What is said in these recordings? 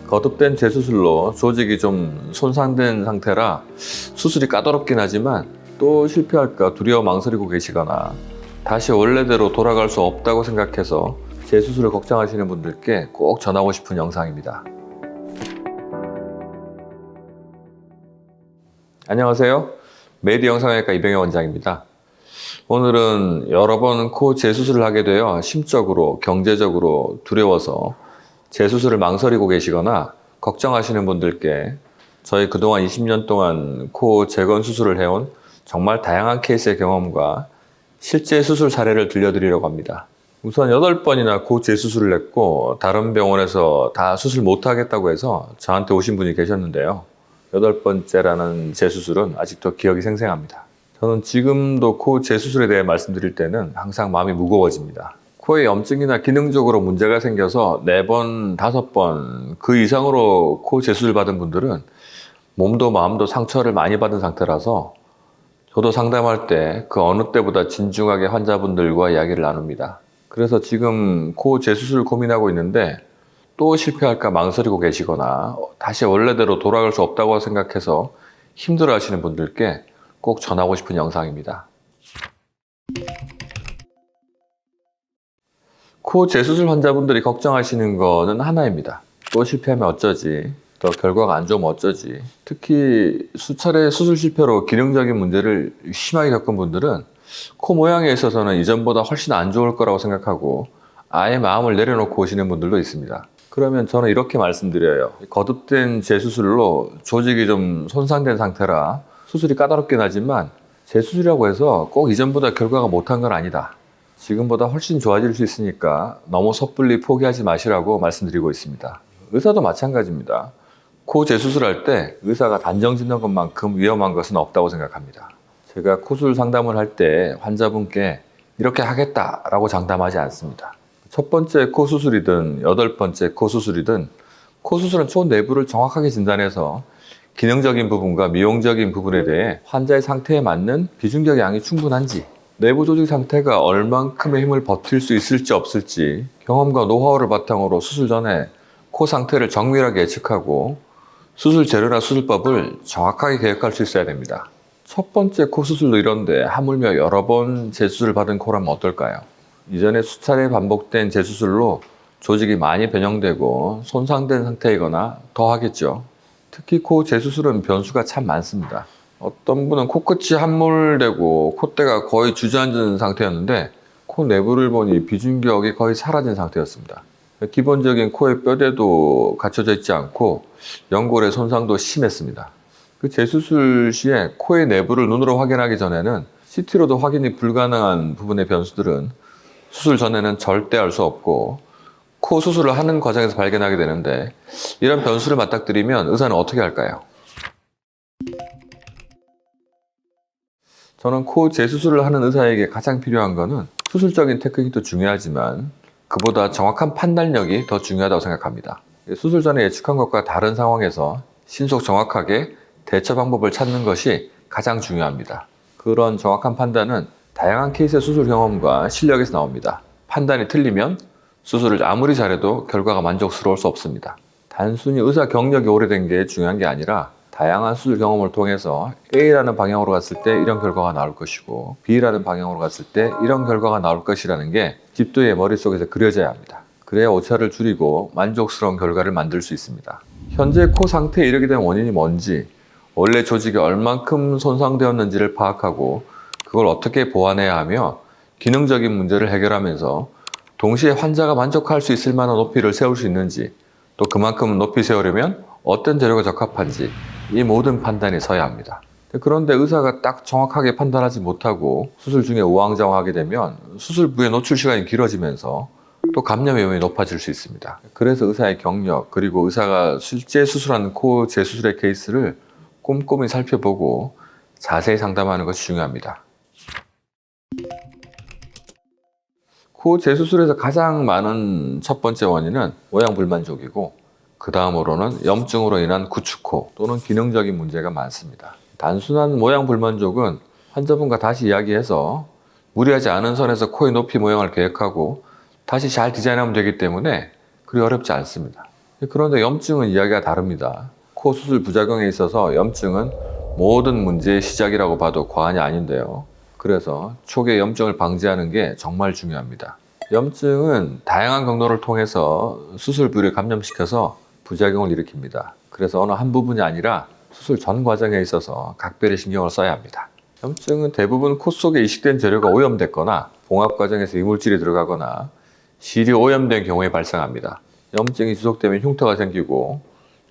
거듭된 재수술로 조직이 좀 손상된 상태라 수술이 까다롭긴 하지만 또 실패할까 두려워 망설이고 계시거나 다시 원래대로 돌아갈 수 없다고 생각해서 재수술을 걱정하시는 분들께 꼭 전하고 싶은 영상입니다. 안녕하세요. 메디 영상외과 이병현 원장입니다. 오늘은 여러 번 코 재수술을 하게 되어 심적으로, 경제적으로 두려워서 재수술을 망설이고 계시거나 걱정하시는 분들께 저희 그동안 20년 동안 코 재건 수술을 해온 정말 다양한 케이스의 경험과 실제 수술 사례를 들려드리려고 합니다. 우선 8번이나 코 재수술을 했고 다른 병원에서 다 수술 못하겠다고 해서 저한테 오신 분이 계셨는데요. 8번째라는 재수술은 아직도 기억이 생생합니다. 저는 지금도 코 재수술에 대해 말씀드릴 때는 항상 마음이 무거워집니다. 코에 염증이나 기능적으로 문제가 생겨서 4번, 5번 그 이상으로 코 재수술 받은 분들은 몸도 마음도 상처를 많이 받은 상태라서 저도 상담할 때 그 어느 때보다 진중하게 환자분들과 이야기를 나눕니다. 그래서 지금 코 재수술 고민하고 있는데 또 실패할까 망설이고 계시거나 다시 원래대로 돌아갈 수 없다고 생각해서 힘들어 하시는 분들께 꼭 전하고 싶은 영상입니다. 코 재수술 환자분들이 걱정하시는 거는 하나입니다. 또 실패하면 어쩌지? 또 결과가 안 좋으면 어쩌지? 특히 수차례 수술 실패로 기능적인 문제를 심하게 겪은 분들은 코 모양에 있어서는 이전보다 훨씬 안 좋을 거라고 생각하고 아예 마음을 내려놓고 오시는 분들도 있습니다. 그러면 저는 이렇게 말씀드려요. 거듭된 재수술로 조직이 좀 손상된 상태라 수술이 까다롭긴 하지만 재수술이라고 해서 꼭 이전보다 결과가 못한 건 아니다. 지금보다 훨씬 좋아질 수 있으니까 너무 섣불리 포기하지 마시라고 말씀드리고 있습니다. 의사도 마찬가지입니다. 코 재수술할 때 의사가 단정 짓는 것만큼 위험한 것은 없다고 생각합니다. 제가 코술 상담을 할 때 환자분께 이렇게 하겠다라고 장담하지 않습니다. 첫 번째 코 수술이든 8번째 코 수술이든 코 수술은 코 내부를 정확하게 진단해서 기능적인 부분과 미용적인 부분에 대해 환자의 상태에 맞는 비중적 양이 충분한지, 내부 조직 상태가 얼만큼의 힘을 버틸 수 있을지 없을지 경험과 노하우를 바탕으로 수술 전에 코 상태를 정밀하게 예측하고 수술 재료나 수술법을 정확하게 계획할 수 있어야 됩니다. 첫 번째 코 수술도 이런데 하물며 여러 번 재수술을 받은 코라면 어떨까요? 이전에 수차례 반복된 재수술로 조직이 많이 변형되고 손상된 상태이거나 더 하겠죠. 특히 코 재수술은 변수가 참 많습니다. 어떤 분은 코끝이 함몰되고 콧대가 거의 주저앉은 상태였는데 코 내부를 보니 비중격이 거의 사라진 상태였습니다. 기본적인 코의 뼈대도 갖춰져 있지 않고 연골의 손상도 심했습니다. 그 재수술 시에 코의 내부를 눈으로 확인하기 전에는 CT로도 확인이 불가능한 부분의 변수들은 수술 전에는 절대 알 수 없고 코 수술을 하는 과정에서 발견하게 되는데 이런 변수를 맞닥뜨리면 의사는 어떻게 할까요? 저는 코 재수술을 하는 의사에게 가장 필요한 것은 수술적인 테크닉도 중요하지만 그보다 정확한 판단력이 더 중요하다고 생각합니다. 수술 전에 예측한 것과 다른 상황에서 신속 정확하게 대처 방법을 찾는 것이 가장 중요합니다. 그런 정확한 판단은 다양한 케이스의 수술 경험과 실력에서 나옵니다. 판단이 틀리면 수술을 아무리 잘해도 결과가 만족스러울 수 없습니다. 단순히 의사 경력이 오래된 게 중요한 게 아니라 다양한 수술 경험을 통해서 A라는 방향으로 갔을 때 이런 결과가 나올 것이고 B라는 방향으로 갔을 때 이런 결과가 나올 것이라는 게 집도의 머릿속에서 그려져야 합니다. 그래야 오차를 줄이고 만족스러운 결과를 만들 수 있습니다. 현재 코 상태에 이르게 된 원인이 뭔지, 원래 조직이 얼만큼 손상되었는지를 파악하고 그걸 어떻게 보완해야 하며 기능적인 문제를 해결하면서 동시에 환자가 만족할 수 있을 만한 높이를 세울 수 있는지, 또 그만큼 높이 세우려면 어떤 재료가 적합한지 이 모든 판단이 서야 합니다. 그런데 의사가 딱 정확하게 판단하지 못하고 수술 중에 우왕좌왕하게 되면 수술 부의 노출 시간이 길어지면서 또 감염 위험이 높아질 수 있습니다. 그래서 의사의 경력 그리고 의사가 실제 수술한 코 재수술의 케이스를 꼼꼼히 살펴보고 자세히 상담하는 것이 중요합니다. 코 재수술에서 가장 많은 첫 번째 원인은 모양 불만족이고 그 다음으로는 염증으로 인한 구축코 또는 기능적인 문제가 많습니다. 단순한 모양 불만족은 환자분과 다시 이야기해서 무리하지 않은 선에서 코의 높이 모양을 계획하고 다시 잘 디자인하면 되기 때문에 그리 어렵지 않습니다. 그런데 염증은 이야기가 다릅니다. 코 수술 부작용에 있어서 염증은 모든 문제의 시작이라고 봐도 과언이 아닌데요. 그래서 초기에 염증을 방지하는 게 정말 중요합니다. 염증은 다양한 경로를 통해서 수술 부위를 감염시켜서 부작용을 일으킵니다. 그래서 어느 한 부분이 아니라 수술 전 과정에 있어서 각별히 신경을 써야 합니다. 염증은 대부분 코 속에 이식된 재료가 오염됐거나 봉합 과정에서 이물질이 들어가거나 실이 오염된 경우에 발생합니다. 염증이 지속되면 흉터가 생기고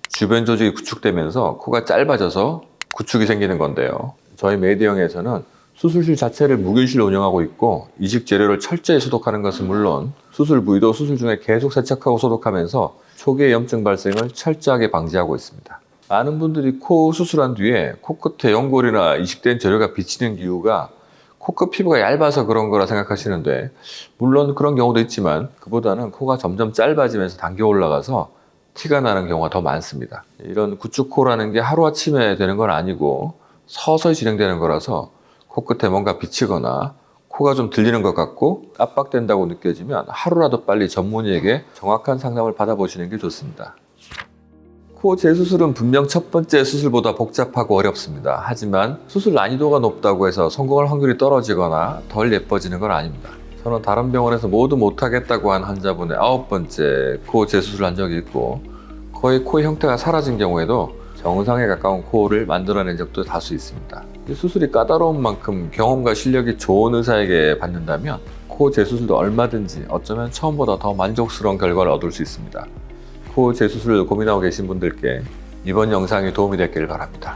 주변 조직이 구축되면서 코가 짧아져서 구축이 생기는 건데요. 저희 메디형에서는 수술실 자체를 무균실로 운영하고 있고 이식 재료를 철저히 소독하는 것은 물론 수술 부위도 수술 중에 계속 세척하고 소독하면서 초기의 염증 발생을 철저하게 방지하고 있습니다. 많은 분들이 코 수술한 뒤에 코끝에 연골이나 이식된 재료가 비치는 이유가 코끝 피부가 얇아서 그런 거라 생각하시는데, 물론 그런 경우도 있지만 그보다는 코가 점점 짧아지면서 당겨 올라가서 티가 나는 경우가 더 많습니다. 이런 구축코라는 게 하루아침에 되는 건 아니고 서서히 진행되는 거라서 코끝에 뭔가 비치거나 코가 좀 들리는 것 같고 압박된다고 느껴지면 하루라도 빨리 전문의에게 정확한 상담을 받아보시는 게 좋습니다. 코 재수술은 분명 첫 번째 수술보다 복잡하고 어렵습니다. 하지만 수술 난이도가 높다고 해서 성공할 확률이 떨어지거나 덜 예뻐지는 건 아닙니다. 저는 다른 병원에서 모두 못하겠다고 한 환자분의 9번째 코 재수술을 한 적이 있고, 거의 코의 형태가 사라진 경우에도 정상에 가까운 코를 만들어낸 적도 다수 있습니다. 이 수술이 까다로운 만큼 경험과 실력이 좋은 의사에게 받는다면 코 재수술도 얼마든지 어쩌면 처음보다 더 만족스러운 결과를 얻을 수 있습니다. 코 재수술을 고민하고 계신 분들께 이번 영상이 도움이 됐길 바랍니다.